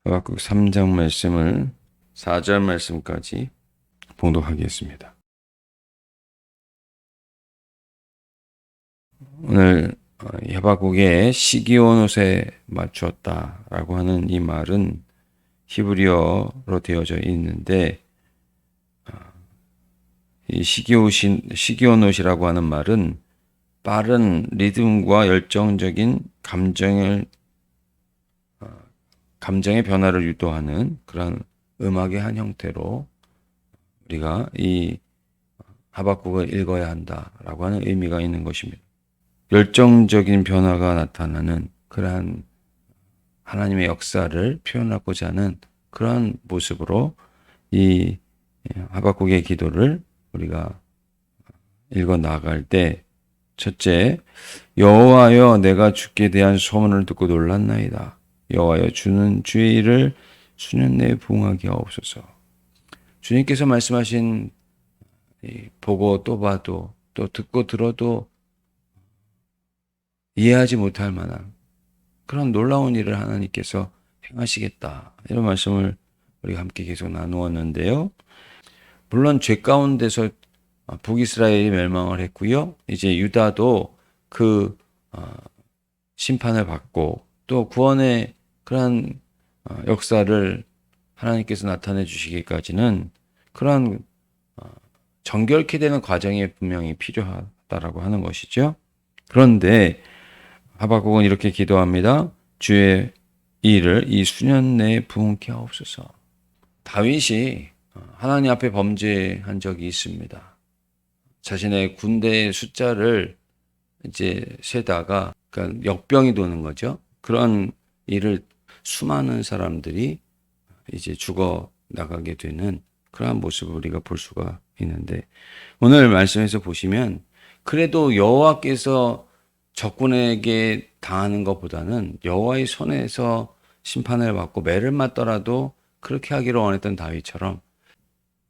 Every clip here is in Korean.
하박국 3장 말씀을 4절 말씀까지 봉독하겠습니다. 오늘 이 하박국의 시기온 옷에 맞추었다라고 하는 이 말은 히브리어로 되어져 있는데, 이 시기온 옷이라고 하는 말은 빠른 리듬과 열정적인 감정의 변화를 유도하는 그런 음악의 한 형태로 우리가 이 하박국을 읽어야 한다라고 하는 의미가 있는 것입니다. 열정적인 변화가 나타나는 그러한 하나님의 역사를 표현하고자 하는 그러한 모습으로 이 하박국의 기도를 우리가 읽어 나갈 때, 첫째, 여호와여 내가 주께 대한 소문을 듣고 놀랐나이다. 여호와여 주는 주의 일을 수년 내에 부응하게 하옵소서. 주님께서 말씀하신 보고 또 봐도 또 듣고 들어도 이해하지 못할 만한 그런 놀라운 일을 하나님께서 행하시겠다. 이런 말씀을 우리가 함께 계속 나누었는데요. 물론 죄 가운데서 북이스라엘이 멸망을 했고요. 이제 유다도 그 심판을 받고 또 구원의 그런 역사를 하나님께서 나타내 주시기까지는 그런 정결케 되는 과정이 분명히 필요하다라고 하는 것이죠. 그런데 하박국은 이렇게 기도합니다. 주의 일을 이 수년 내에 부응케 하옵소서. 다윗이 하나님 앞에 범죄한 적이 있습니다. 자신의 군대의 숫자를 이제 세다가 그러니까 역병이 도는 거죠. 그런 일을 수많은 사람들이 이제 죽어 나가게 되는 그러한 모습을 우리가 볼 수가 있는데, 오늘 말씀에서 보시면 그래도 여호와께서 적군에게 당하는 것보다는 여호와의 손에서 심판을 받고 매를 맞더라도 그렇게 하기를 원했던 다윗처럼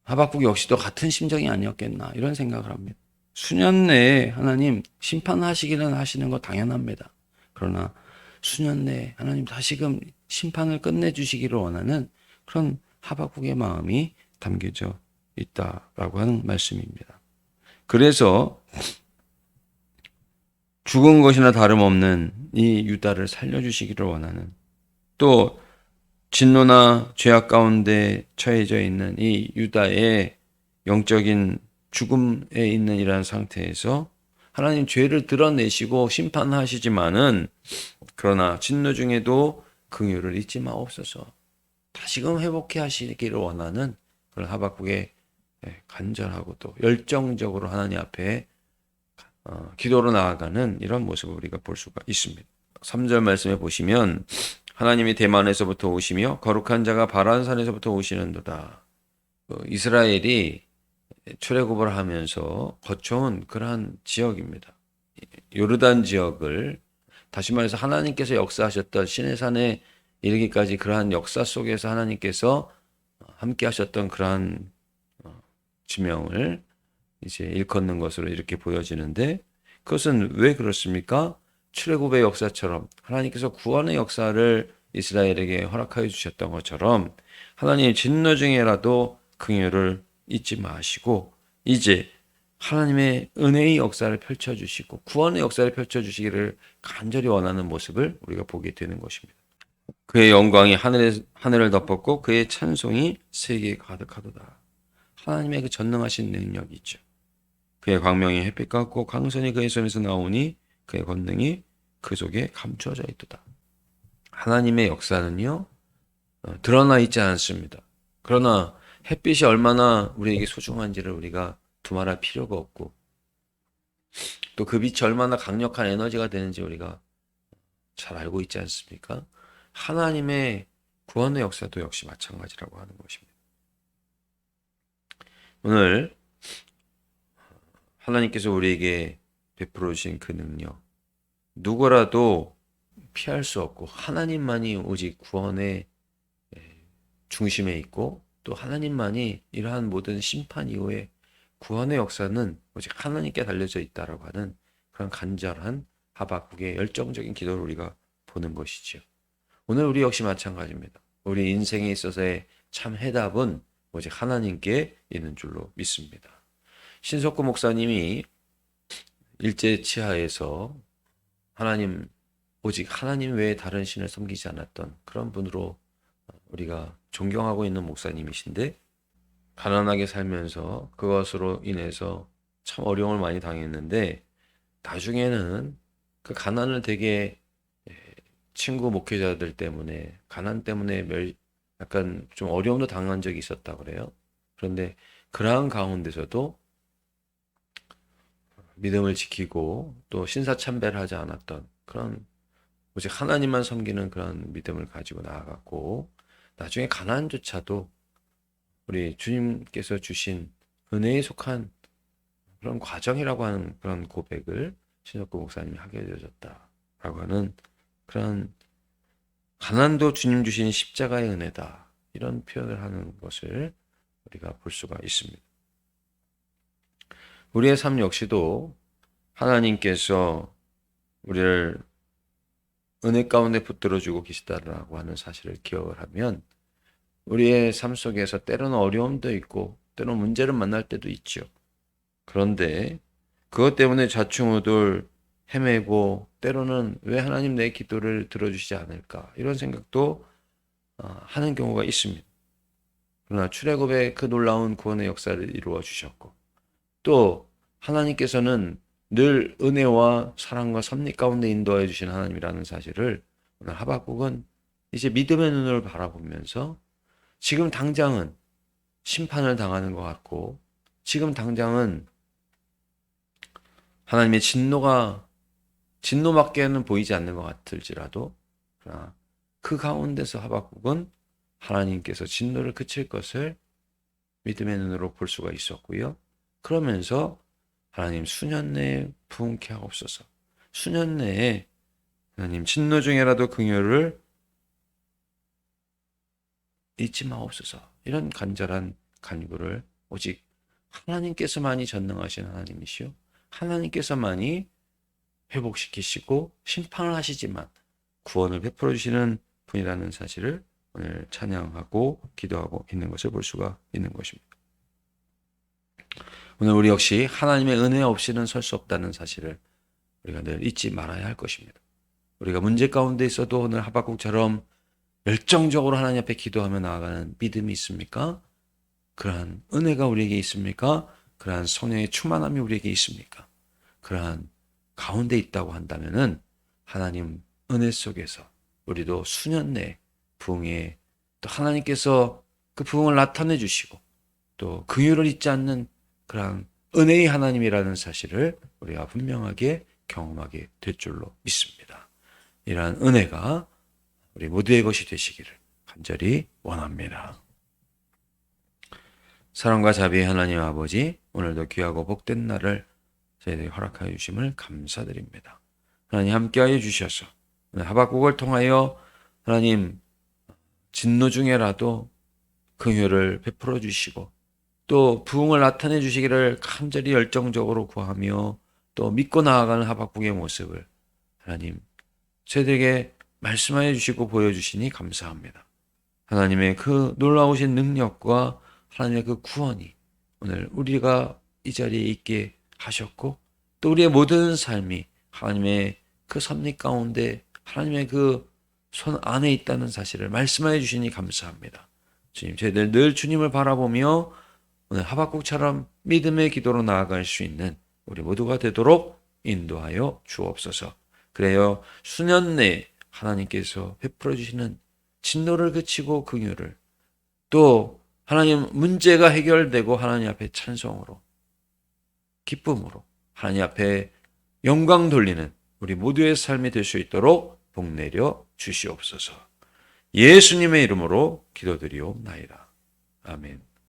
하박국 역시도 같은 심정이 아니었겠나 이런 생각을 합니다. 수년 내에 하나님 심판하시기는 하시는 거 당연합니다. 그러나 수년 내에 하나님 다시금 심판을 끝내주시기를 원하는 그런 하박국의 마음이 담겨져 있다라고 하는 말씀입니다. 그래서 죽은 것이나 다름없는 이 유다를 살려주시기를 원하는, 또 진노나 죄악 가운데 처해져 있는 이 유다의 영적인 죽음에 있는 이러한 상태에서 하나님 죄를 드러내시고 심판하시지만은 그러나 진노 중에도 긍휼을 잊지 마옵소서. 다시금 회복해 하시기를 원하는 그런 하박국의 간절하고 또 열정적으로 하나님 앞에 기도로 나아가는 이런 모습을 우리가 볼 수가 있습니다. 3절 말씀에 보시면 하나님이 대만에서부터 오시며 거룩한 자가 바란산에서부터 오시는도다. 이스라엘이 출애굽을 하면서 거쳐온 그러한 지역입니다. 요르단 지역을 다시 말해서 하나님께서 역사하셨던 시내산에 이르기까지 그러한 역사 속에서 하나님께서 함께 하셨던 그러한 지명을 이제 일컫는 것으로 이렇게 보여지는데, 그것은 왜 그렇습니까? 출애굽의 역사처럼 하나님께서 구원의 역사를 이스라엘에게 허락하여 주셨던 것처럼 하나님의 진노 중에라도 긍휼을 잊지 마시고 이제 하나님의 은혜의 역사를 펼쳐주시고 구원의 역사를 펼쳐주시기를 간절히 원하는 모습을 우리가 보게 되는 것입니다. 그의 영광이 하늘을 덮었고 그의 찬송이 세계에 가득하도다. 하나님의 그 전능하신 능력이 있죠. 그의 광명이 햇빛 같고 강선이 그의 손에서 나오니 그의 권능이 그 속에 감추어져 있도다. 하나님의 역사는요 드러나 있지 않습니다. 그러나 햇빛이 얼마나 우리에게 소중한지를 우리가 두말할 필요가 없고, 또 그 빛이 얼마나 강력한 에너지가 되는지 우리가 잘 알고 있지 않습니까? 하나님의 구원의 역사도 역시 마찬가지라고 하는 것입니다. 오늘 하나님께서 우리에게 베풀어 주신 그 능력, 누구라도 피할 수 없고 하나님만이 오직 구원의 중심에 있고, 또 하나님만이 이러한 모든 심판 이후에 구원의 역사는 오직 하나님께 달려져 있다라고 하는 그런 간절한 하박국의 열정적인 기도를 우리가 보는 것이죠. 오늘 우리 역시 마찬가지입니다. 우리 인생에 있어서의 참 해답은 오직 하나님께 있는 줄로 믿습니다. 신석구 목사님이 일제 치하에서 오직 하나님 외에 다른 신을 섬기지 않았던 그런 분으로 우리가 존경하고 있는 목사님이신데, 가난하게 살면서 그것으로 인해서 참 어려움을 많이 당했는데, 나중에는 그 가난을 되게 친구 목회자들 때문에, 가난 때문에 약간 좀 어려움도 당한 적이 있었다 그래요. 그런데 그러한 가운데서도 믿음을 지키고 또 신사참배하지 않았던 그런, 오직 하나님만 섬기는 그런 믿음을 가지고 나아갔고, 나중에 가난조차도 우리 주님께서 주신 은혜에 속한 그런 과정이라고 하는 그런 고백을 신석구 목사님이 하게 되어졌다라고 하는, 그런 가난도 주님 주신 십자가의 은혜다, 이런 표현을 하는 것을 우리가 볼 수가 있습니다. 우리의 삶 역시도 하나님께서 우리를 은혜 가운데 붙들어주고 계시다라고 하는 사실을 기억을 하면, 우리의 삶 속에서 때로는 어려움도 있고 때로는 문제를 만날 때도 있죠. 그런데 그것 때문에 좌충우돌 헤매고, 때로는 왜 하나님 내 기도를 들어주시지 않을까, 이런 생각도 하는 경우가 있습니다. 그러나 출애굽의 그 놀라운 구원의 역사를 이루어 주셨고, 또 하나님께서는 늘 은혜와 사랑과 섭리 가운데 인도해 주신 하나님이라는 사실을 오늘 하박국은 이제 믿음의 눈을 바라보면서, 지금 당장은 심판을 당하는 것 같고, 지금 당장은 하나님의 진노밖에는 보이지 않는 것 같을지라도, 그러나 그 가운데서 하박국은 하나님께서 진노를 그칠 것을 믿음의 눈으로 볼 수가 있었고요. 그러면서 하나님 수년 내에 부흥케 하옵소서, 수년 내에 하나님 진노 중에라도 긍휼을 잊지 마옵소서, 이런 간절한 간구를 오직 하나님께서만이 전능하신 하나님이시오, 하나님께서만이 회복시키시고 심판을 하시지만 구원을 베풀어 주시는 분이라는 사실을 오늘 찬양하고 기도하고 있는 것을 볼 수가 있는 것입니다. 오늘 우리 역시 하나님의 은혜 없이는 설 수 없다는 사실을 우리가 늘 잊지 말아야 할 것입니다. 우리가 문제 가운데 있어도 오늘 하박국처럼 열정적으로 하나님 앞에 기도하며 나아가는 믿음이 있습니까? 그러한 은혜가 우리에게 있습니까? 그러한 성령의 충만함이 우리에게 있습니까? 그러한 가운데 있다고 한다면은 하나님 은혜 속에서 우리도 수년 내 부흥에, 또 하나님께서 그 부흥을 나타내 주시고 또 긍휼을 잊지 않는 그러한 은혜의 하나님이라는 사실을 우리가 분명하게 경험하게 될 줄로 믿습니다. 이러한 은혜가 우리 모두의 것이 되시기를 간절히 원합니다. 사랑과 자비의 하나님 아버지, 오늘도 귀하고 복된 날을 저희들이 허락하여 주심을 감사드립니다. 하나님 함께하여 주셔서 하박국을 통하여 하나님 진노 중에라도 긍휼을 베풀어 주시고, 또 부흥을 나타내 주시기를 간절히 열정적으로 구하며 또 믿고 나아가는 하박국의 모습을 하나님 저희들에게 말씀하여 주시고 보여주시니 감사합니다. 하나님의 그 놀라우신 능력과 하나님의 그 구원이 오늘 우리가 이 자리에 있게 하셨고, 또 우리의 모든 삶이 하나님의 그 섭리 가운데 하나님의 그 손 안에 있다는 사실을 말씀하여 주시니 감사합니다. 주님, 저희들 늘 주님을 바라보며 오늘 하박국처럼 믿음의 기도로 나아갈 수 있는 우리 모두가 되도록 인도하여 주옵소서. 그래요, 수년 내에 하나님께서 베풀어 주시는 진노를 그치고 긍휼을, 또 하나님 문제가 해결되고 하나님 앞에 찬송으로, 기쁨으로 하나님 앞에 영광 돌리는 우리 모두의 삶이 될 수 있도록 복내려 주시옵소서. 예수님의 이름으로 기도드리옵나이다. 아멘.